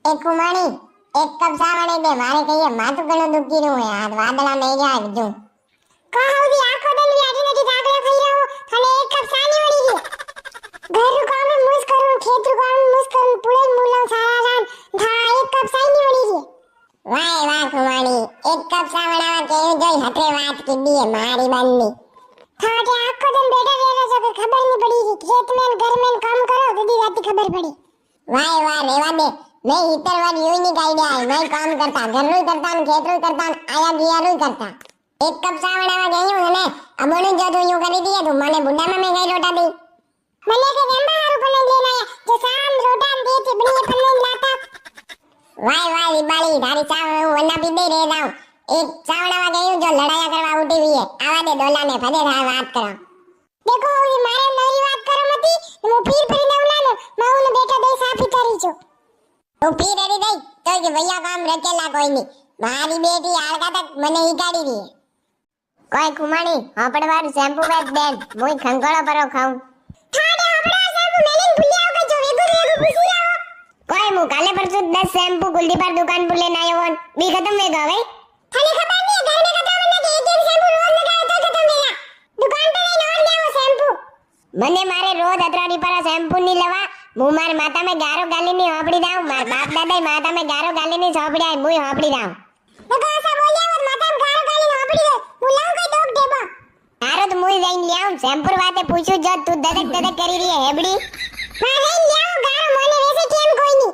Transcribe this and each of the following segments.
એક કુમાણી એક કપ ચા બનાવી દે, મારે કહીએ માથું ઘણું દુખી રહ્યું હે, આ વાદળા નહીં જાય જો કહુદી આખો દન વ્યાજી નથી ઢાકડા ખાઈ રહ્યો અને એક કપ ચા ની વળી ગઈ. ઘરનું કામ મુસ કરું, ખેતરું કામ મુસ કરું, પુળે મુલાવ સારા રાન ધા એક કપ ચા ની વળી ગઈ. વાહ વાહ કુમાણી, એક કપ ચા બનાવવા કેવું જોઈ હતે વાત કીધી હે મારી બંની. થાટે આખો દન બેઠા રહેલો છો કે ખબર નહીં પડી કે ખેત મેં ઘર મેં કામ કરો તો દી રાતી ખબર પડી. વાહ વાહ રેવા દે, મેં હિતરવાદ યુઈ ની કાઢ્યા હે, મેં કામ કરતા ઘરનું કરતા ને ખેતરું કરતા ને આયા ગિયારું કરતા. એક કપ ચા બનાવવા ગયું ને અબણું જો તું યુ કરી દીએ તું મને બુડામાં મેં કઈ રોટા દી. મને કે વેમ્બા હારું પણ લઈને આયા જો સામ રોટા દે છે બણીએ પણ લાતા. વાહ વાહ વિબાળી, તારી ચા હું વના પી દે રે જાઉં. એક ચા બનાવવા ગયું જો લડાયા કરવા ઉઠી વીએ, આવા દે ડોલાને ફદે થાય વાત કરો. દેખો હું મારે નવી વાત કરો મતી હું ફીર ફરીને ઉલાનો માઉને બેટા દે સાફી કરી છો. તું પી રેડી દઈ તો કે ભૈયા કામ રચેલા કોઈ ની, મારી બેટી આળકા તક મને હિકાડી દી. કોઈ કુમાણી હોપડવાર શેમ્પુ વેચ દેન, મુઈ ખંગોળો પરો ખાઉં. થાડે આપડા શેમ્પુ મેલીન ભૂલી આવ કે જો વેગો પૂછી આવો. કોઈ મુ કાલે પરસુ 10 શેમ્પુ ગુલદી પર દુકાન પર લેને આયો વન, બી ખતમ વેગા ભાઈ. ખાલી ખબર નહીં ઘર में खत्म नहीं कि एक शैम्पू रोज लगाओ तो खत्म हो गया. दुकान पर ही और ले वो शैम्पू. મને મારે રોજ અતરાડી પર શેમ્પુ ની લેવા, મુ માર માતા મે ગારો ગાલી ની હોપડી દાઉ, માર બાપ દાદા માતા મે ગારો ગાલી ની હોપડી આય, મુઈ હોપડી દાઉ. देखो ऐसा बोलिया और माता में गारो गाली होपड़ी दे मुलाऊ कोई डोक देबा. તારો તો મુઈ જઈને લ્યાઉ, શેમ્પુ વાતે પૂછ્યું જો તું દદક દદક કરી રહી હે હેબડી. हां नहीं लियाओ गारो मोने वैसे केम कोई नहीं.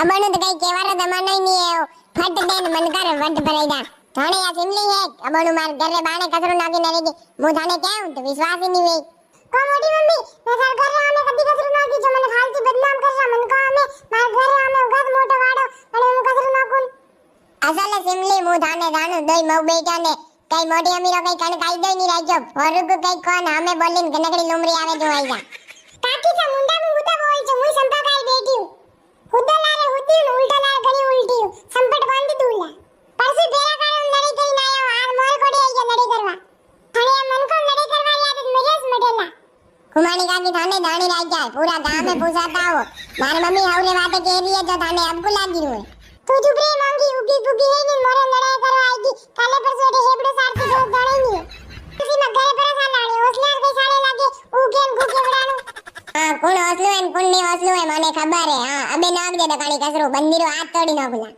અબણું તો કઈ કેવારો જમાનો ની હે, ફટ દેન મન કર વંટ ભરાઈ દા. થાણે આ સિમલી હે, અબણું માર ઘરે બાણે કચરો નાખીને રહી ગઈ, હું થાણે કેમ તો વિશ્વાસ ही नहीं વે. को मोटी मम्मी मैं सर घर आमे कभी कसरू ना की जो मन फालतू बदनाम कर रहा मन को आमे मार घर आमे गद मोटो वाडो અને હું कसरू નાખું. અસલે સિમલી હું થાણે જાણું દઈ મઉ બેટા ને કઈ મોટી અમીરો કઈ કણ કાઈ દઈ ની રાખ્યો, ફરુક કઈ કોણ હમે બોલીને ગનકડી લુમરી આવે જો આઈ જા. કાકી सा मुंडा में हुदा बोल जो मुई संपाकाई बेटी हूं. हुदा लारे हुदी न उल्टा लारे घणी उल्टी हूं. संपट बांध दूला. परसू बेरा कारण लड़ी कई ना आयो आज मोर कोडी आई जा लड़ी करवा. थाने मन को लड़ी करवा याद मरेस मटेला. કુમાણી કાકી થાને દાણી રાખ્યા, પૂરા ગામ में પૂછાતા હો, મારી મમ્મી હવરે વાતે કહી રહી है जो થાને અબકુ લાગી હોય. તું ચુપ રે માંગી ઉગી પુગી હે ની મોરે લડાઈ કરવા આવી ગઈ. કાલે પરસુ એડે હેબડો સારતી જો ગણી ની. किसी में घरे पर था लाड़ी होसलार के सारे लागे उगेन गुगे बड़ानु. હા કોણ હોસલું હે કોણ ની હોસલું હે મને ખબર હે. હા અબે નાખ દે દકાણી કસરો બંદીરો હાથ તોડી નાખુલા.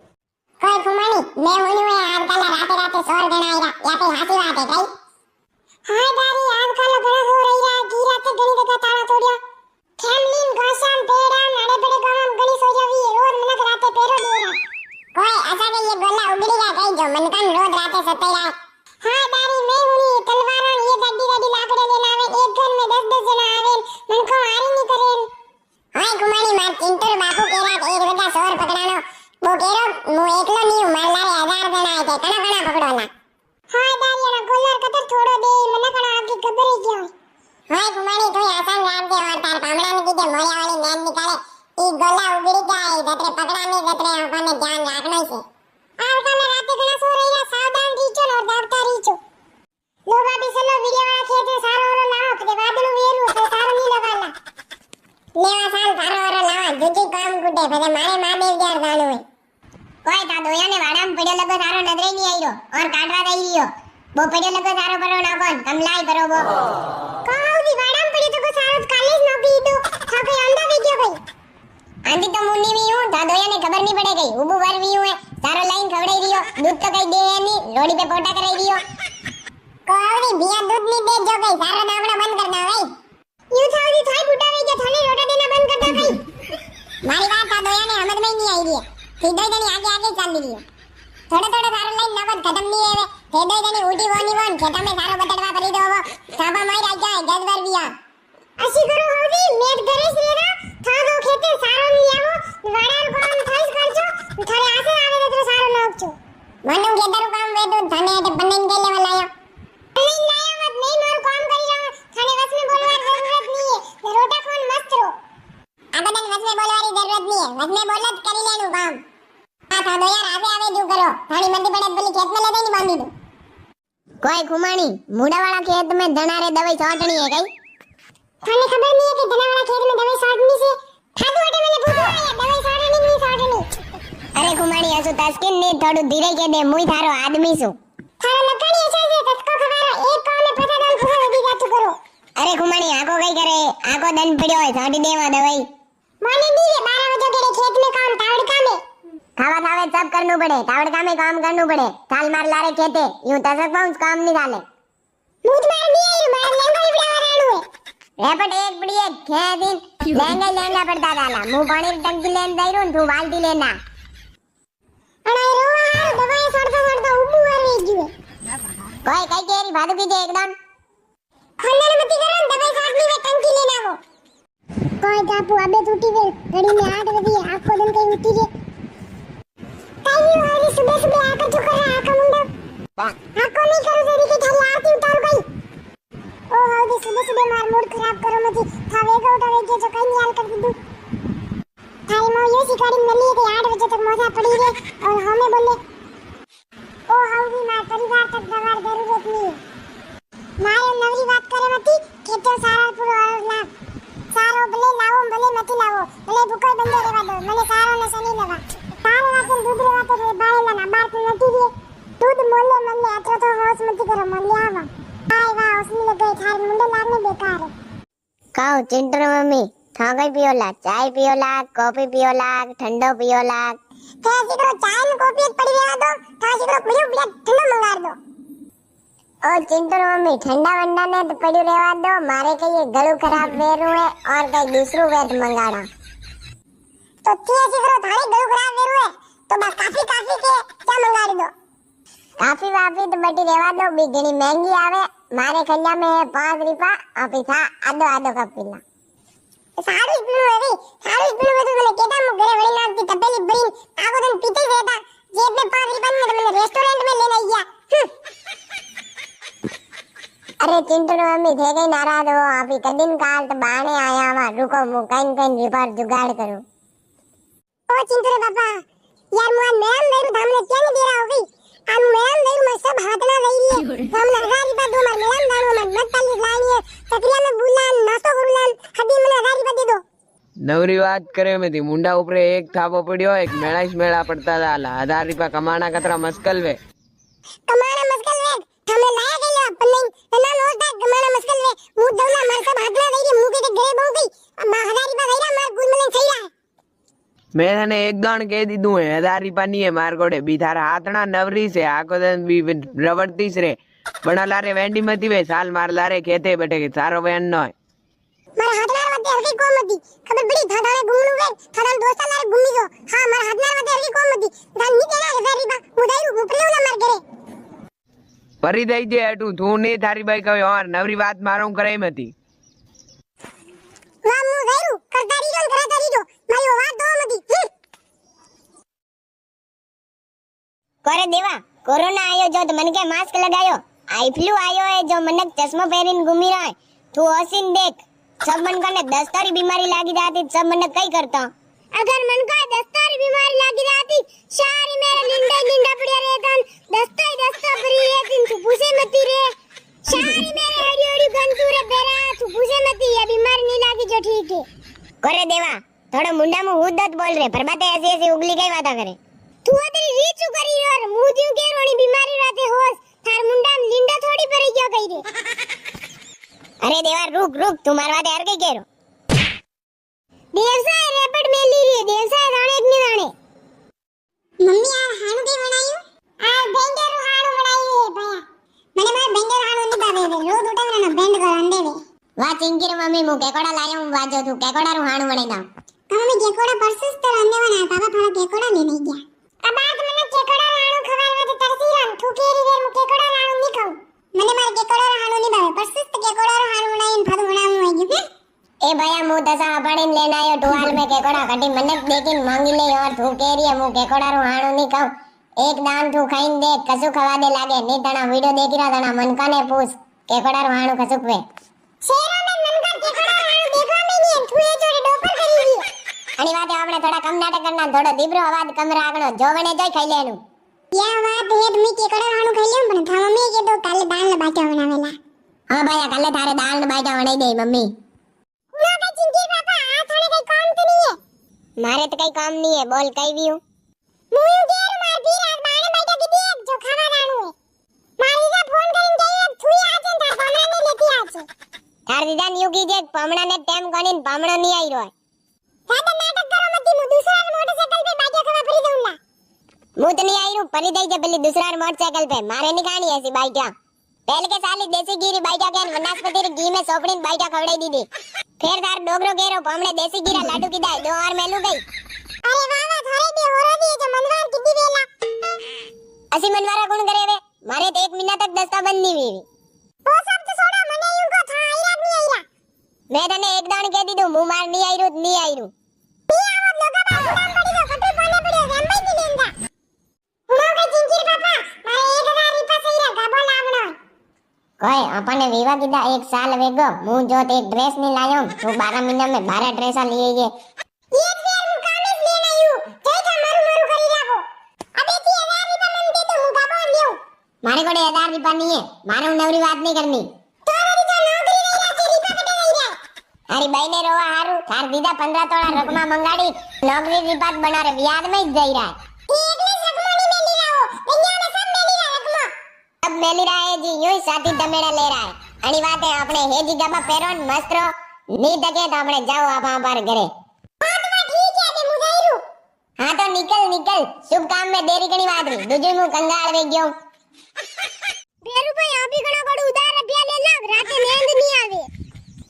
કોઈ કુમાણી मैं होनी है आज काल राते राते सोर गणाईरा या पे हाथी वाटे कई. हाय दारी आज काल गणा हो रही रा की राते गणी दका ताळा तोड़िया. खेमलीन घासान पेड़ा नाड़े बड़े गाम गणी सो जावी रोज मनक राते पेरो देरा. કોઈ આસા કે ये ગોલા ઉગડી ગયા કઈ જો મનકાન રોજ રાતે સતાઈ हाय दारी मैं होनी तलवारण ये गड्डी गड्डी लाकड़े लेना आवे एक घर में 10 जना आवे मन को मारी नहीं करेन. હાય કુમાણી માર ચિંતર બાપુ કેરા એક બધા સોર પકડાનો બો કેરો હું એકલો ની હું માર લારે 1000 જણા આય કે કણા કણા પકડોલા. हाय दारी ना गोलर कतर थोड़ो दे मन कणा आगे खबर ही गयो. હાય કુમાણી તું આસાન રામ કે ઓર તાર પામડા ને કીધે મોયા વાળી નેન નીકાળે ઈ ગોલા ઉગડી જાય ગતરે પકડાને ગતરે આપણને ધ્યાન રાખનો છે. आज काल राते गणा सो रही रा सावधान रीचो और दावता रीचो. लो बाबी चलो वीडियो वाला खेत में सारो वाला लाओ के बादलू वेरू तो सारो नहीं लगाला. લેવા સાલ તારો ઓરો લાવા જુજી કામ ગુડે ભલે મારે મહાદેવ જાર જાણું હોય. કોઈ તા દોયાને વાડામાં પડ્યો લગો સારો નજરે ની આઈરો ઓર કાઢવા દઈ રહ્યો, બો પડ્યો લગો સારો પરો ના કોણ કમલાઈ પરો બો. કાઉદી વાડામ પડી તો કો સારો કાલે જ નોકી દો થાકે અંદા વી ગયો ગઈ. આંધી તો મુન્ની વી હું તા દોયાને ખબર ની પડે ગઈ ઉબુ વાર વી હું સારો લાઈન ખવડાઈ રહ્યો, દૂધ તો કઈ દે ની રોડી પે પોટા કરાઈ રહ્યો. કાઉદી ભિયા દૂધ ની દે જો ગઈ સારો નાવડા બંધ કર દા ભાઈ. યુ થાઉદી થાઈ બુટા વે કે થાને રોટા દેના બંધ કર દા ભાઈ. મારી વાત તા દોયાને સમજ में नहीं आई रही है, सीधे जनी आगे आगे चल रही है. थोड़े थोड़े सारो लाइन नवद खत्म नहीं है, सीधे जनी उठी वो नहीं वन खेता में सारो बतड़वा करी दो वो साबा मार आ जाए गजबर बिया. अशी करो होदी मेट घरे से रा था दो खेते सारो नहीं आवो वाड़ान काम थाईस करजो थारे आसे आवे तो सारो नाखજો. मनु खेतरू काम वे तो थाने अटे पन्नेन के लेवल आया. नहीं लाया मत नहीं मोर काम करी रहा थाने बस में बोलवार जरूरत नहीं है रोटा कौन मस्त रो. आ बदन वस में बोलवारी जरूरत नहीं है, वस में बोलत करी लेनु काम. आ था दो यार आगे आवे जू करो थानी मंदी पड़े बोली खेत में ले दे नहीं बांधी दो. कोई खुमाणी मुड़ा वाला खेत में धनारे दवाई छाटनी है कई. थाने खबर नहीं है कि धना वाला खेत में दवाई छाटनी से खादू अटे मैंने पूछा है दवाई छाटनी नहीं छाटनी. છું તસ્કીન ને થોડું ધીરે કે દે મુઈ થારો આદમી છું થારો લકડી છે જે તસ્કો ખવારો એક કામે પતા દન ફુસા વધી જાતું કરો અરે ખુમાણી આકો કઈ કરે આકો દન પડ્યો હોય છાડી દેવા દવાઈ મને દીવે 12 बजे खेत में काम तावड़ कामे खावा खावे सब करनु पड़े तावड़ कामे काम करनु पड़े थाल मार लारे खेते यूं तसक पाऊं काम नहीं थाले मुझ मार दिए मार लेंगा उड़ा वाराणु रेपट एक पड़ी है खेदिन लेंगा पड़ता डाला मुंह पानी की टंकी लेन दाइरो तू बाल्टी लेना अरे रोवा दवाई सड़ता उबू आवे जुए कोई कई केरी भादु कीजे एकदम खंडन मती करो दवाई साडनी में टंकी लेना वो कोई कापू अबे टूटी वे घड़ी में 8 बजे आंखों दिन कहीं उठी जे कहीं आज सुबह सुबह आकर चुका रहा आका मुंडा आंखों नहीं करो जरी के थाली आरती उतार गई ओ आज सुबह सुबह मार मूड खराब करो मत थावेगा उठावे के जो कहीं यार कर दू थाई मो ये सिकारी मिली के 8 बजे तक मोजा पड़ी रे और हमें बोले ओ हाउदी मार परिवार तक दवार जरूरत नहीं मारे नवरी बात करे मती खेतो सारा पूरो लाभ सारो भले लावो भले मती लावो भले भूखो बंदे रेवा दो મને સારો નશો નહીં લેવા સારો રાતે દૂધ રેવા તો બાળેલા ના બાર તો નથી રે દૂધ મોલે મને આત્રો તો હોશ મતી કરો મને આવા આય વા ઓસની લગે થાર મુંડે લાગને બેકાર કાઉ ચિંટર મમ્મી થા ગઈ पियोला चाय पियोला कॉफी पियोला ठंडो पियोला તે જીગરો ચાય ને કોફી પડી રેવા દો તા જીગરો પડ્યો બ્લેક ઠંડો મંગાર દો ओ चिंटू मम्मी ठंडा वंडा ने तो पड़ी रहवा दो मारे के ये गलू खराब वेरू है और कई दूसरू वेद मंगाड़ा तो તે જીગરો થાળી ગળું ખરાબ વેરું હે તો બસ કાફી કાફી કે ચા મંગાડી દો काफी वाफी तो बटी रहवा दो भी घणी महंगी आवे मारे खल्ला में है 5 रुपया और पिछा आधो आधो कप पीला સારું જ પીણું હવે સારું જ પીણું બધું મને કેતા હું ઘરે વળી નાખતી તપેલી ભરીને આખો દિન પીતે જ રહેતા જેબ में 5 रुपया में મને રેસ્ટોરન્ટ में लेने गया अरे चिंटू मम्मी थे गई नाराज हो आप ही कदिन काल तो बाणे आया वहां रुको मु कहीं कहीं रिपार जुगाड़ करूं ओ चिंटू रे बाबा यार मुआ मैम मेरू धामने क्या नहीं दे रहा होगी हम मैम मेरू मैं सब हाथ ना दे रही है हम लगा रिपा दो मार मैम दानो मन मत ताली लानी है चक्रिया में बुलान नास्तो करुलान हदी મને લગા रिपा दे दो नवरी बात करे में थी मुंडा ऊपर एक थापो पड़ियो एक मेळाईस मेळा पड़ता था 1000 रुपया कमाना कतरा मुश्किल वे कमाना मुश्किल वे हमें लाया गया अपन नहीं ना नोटा कमाना मुश्किल वे मुंह दौला मार सब हाथ ना दे रही मुंह के घरे बहु गई अब 1000 रुपया गईरा मार गुल मले सही रहा मैंने एक गान कह दीदू है 1000 रुपया नहीं है मार गोड़े भी थारा हाथना नवरी से आको दिन भी रवड़ती से बना लारे वेंडी मती वे साल मार लारे कहते बेटे के सारो वेन न है मारा हाथनार मते हरकी कोमती खबर पड़ी थादारे घुमनु वे थादान दोस्ता लारे घुमी जो हां मारा हाथनार मते हरकी कोमती दान नी केना 1000 रुपया मुदाई उपरेला मार करे परी दई जे अटू तू ने थारी बाई कहो और नवरी बात मारू करे मती वाह मु गयरू करता रही जो करता रही जो मारी बात दो मती करे देवा कोरोना आयो जो तो मन के मास्क लगायो आई फ्लू आयो है जो मनक चश्मा पहरीन घूमी रहा है तू हसीन देख सब मन कने दस्तारी बीमारी लागी जाती सब मनक कई करता अगर मन का दस्तारी बीमारी लागी जाती सारी मेरे लिंडा लिंडा पड़िया रहतन दस्ता भरी रहती तू पूछे मती रे सारी मेरे हड़ी हड़ी गंतूरे बेरा तू पूछे मती ये बीमारी नहीं लागी जो ठीक है करे देवा थोड़ा मुंडा में हुद्दत बोल रहे पर बातें ऐसी ऐसी उगली कई बात करे तू तेरी रीचू करी और मुंह दियो के रोनी बीमारी राते होस थार मुंडा में लिंडा थोड़ी पड़ी गयो कई रे अरे देवा रुक रुक तू मार बातें हर कई कह रो देवसाय रेपट में ली रे देवसाय दाणे एक नहीं दाणे मम्मी यार हाणु के बनायो आ बेंगेरु हाणु बनायो है भैया મને માર બેંગેર હાણુ ની ભાવે રે રોજ ઉઠાવરાનો બેંડ કરો અંડે વે વા ચિંકીર મમ્મી મુ કેકોડા લાયો હું વાજો તું કેકોડા રું હાણુ વણી નાવ તમે કેકોડા પરસસ તો અંદેવાના તાવા થાળા કેકોડા લેને ગયા આ બાદ મને કેકોડા હાણુ ખવારવા તો તરસીરાન ઠુકેરી રે મુ કેકોડા હાણુ ની ખાઉં મને માર કેકોડા હાણુ ની ભાવે પરસસ તો કેકોડા હાણુ બનાવીને ફાદુ બનાવું હોય ગયું ए भैया मु दसा अपड़ीन लेन आयो टुवाल में केकोड़ा कटी मनक देखिन मांगी ले और तू केरी मु केकोड़ा रू हाणु नी खाऊ एक दान तू खाइन देख कसु खवा दे लागे नी तना वीडियो देखी रहा तना मनका ने पूछ केकोड़ा रू हाणु कसुक वे शेरा में मनका केकोड़ा हाणु देखवा में नहीं तू ए जोड़े डोपर करी दी अनी वाते आपने थोड़ा कम नाटक करना थोड़ो दीबरो आवाज कम राखनो जोवणे जोई खाई लेनु या बात है तुमी केकोड़ा हाणु खाई लेम पण था मम्मी के तो काले दाल ने बाटा बनावेला हां भैया कल थारे दाल ने बाटा वणाई दे मम्मी ना का चिंकी पापा आ थाने कई काम तो नहीं है मारे तो कई काम नहीं है बोल कई भी हूं मुयू केर થાર દીધા ન્યુ कीजिए पामड़ा ने टेम गणिन पामड़ा नहीं आई रहा ज्यादा नाटक करो मत मु दूसरा मोटरसाइकिल पे बाइक खवा भरी दूंगा मु तो नहीं आई रू भरी दई जे पहले दूसरा मोटरसाइकिल पे मारे नहीं खानी ऐसी बाइक पहले के साली देसी गिरी बाइक के वनस्पति रे घी में सोपड़ी बाइक खवड़ाई दी फिर तार डोगरो केरो पामड़े देसी गिरा लाडू की दाई 2 और मेलू गई अरे वाह वाह थारे दे होरो दी जो मनवार किदी वेला असी मनवारा गुण करे वे मारे तो 1 महीना तक दस्ता बंद नहीं हुई वो सब तो छोड़ो मने यूं को था आईरा नहीं आईरा मैं तने एक दान कह दी दूं मुंह मार नहीं आई रू नहीं आई रू नहीं आवत लोगा बा नाम पड़ी दो कटे कोने पड़ियो रंबाई की लेंगा हुनो के जिंजीर पापा मारे 1000 रुपया सही रे गाबो लावणो कोई अपने विवाह कीधा 1 साल वेगो मुंह जोत एक ड्रेस नहीं लायो तो 12 महीना में 12 ड्रेसा लिए ये एक फेर मु कामे ज लेन आयु जय का मारू मारू करी लागो अबे 3000 रुपया मन दे तो मु गाबो लियो मारे कोडे 1000 रुपया नहीं है मारे नवरी बात नहीं करनी तो मेरी तो नौकरी नहीं लाचे रुपया कटे नहीं रे अरे भाई ने रोवा हारू थार दीदा 15 तोड़ा रकमा मंगाड़ी नौकरी रिपात बना रे ब्याज में जई रहा है एकले रकमा नहीं मेली रहो दुनिया में सब मेली रहा रकमा अब मेली रहा है जी यूं ही साथी दमेड़ा ले रहा है अणी बात है अपने हेजी गाबा पेरोन मस्त रो नी तके तो अपने जाओ आप पर घरे बात में ठीक है बे मुजाहिरू हां तो निकल निकल शुभ काम में देरी कणी बात री दूजी मु कंगाल वे गयो बेरू भाई आप भी घणा बड़ उधार रुपया ले लाग राते नींद नहीं आवे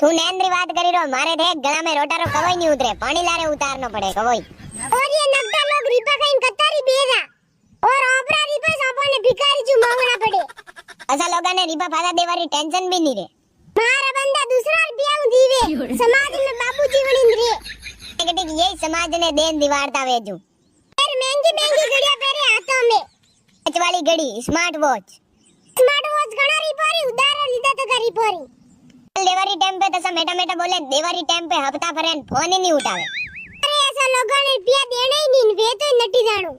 तू नींद री बात करी रो मारे थे गला में रोटारो कवई नहीं उतरे पानी लारे उतारनो पड़े कवई और ये नगदा लोग रिपा कहीं कतारी बेरा और ओपरा रिपा सापने भिखारी जू मांगना पड़े असा लोगा ने रिपा फादा देवारी टेंशन भी नहीं रे मारा बंदा दूसरा रुपया दीवे समाज में बाबू जीवनी रे टिक यही समाज ने देन दिवारता वेजू फिर महंगी महंगी घड़ियां पहरे हाथों में टच वाली घड़ी स्मार्ट वॉच घणा रिपोरी उधार लीधा तो का रिपोरी देवारी टाइम पे तसा मेटा मेटा बोले देवारी टाइम पे हफ्ता फरेन फोन ही नहीं उठावे अरे ऐसा लोगों ने रुपया देना ही नहीं वे तो नटी जानो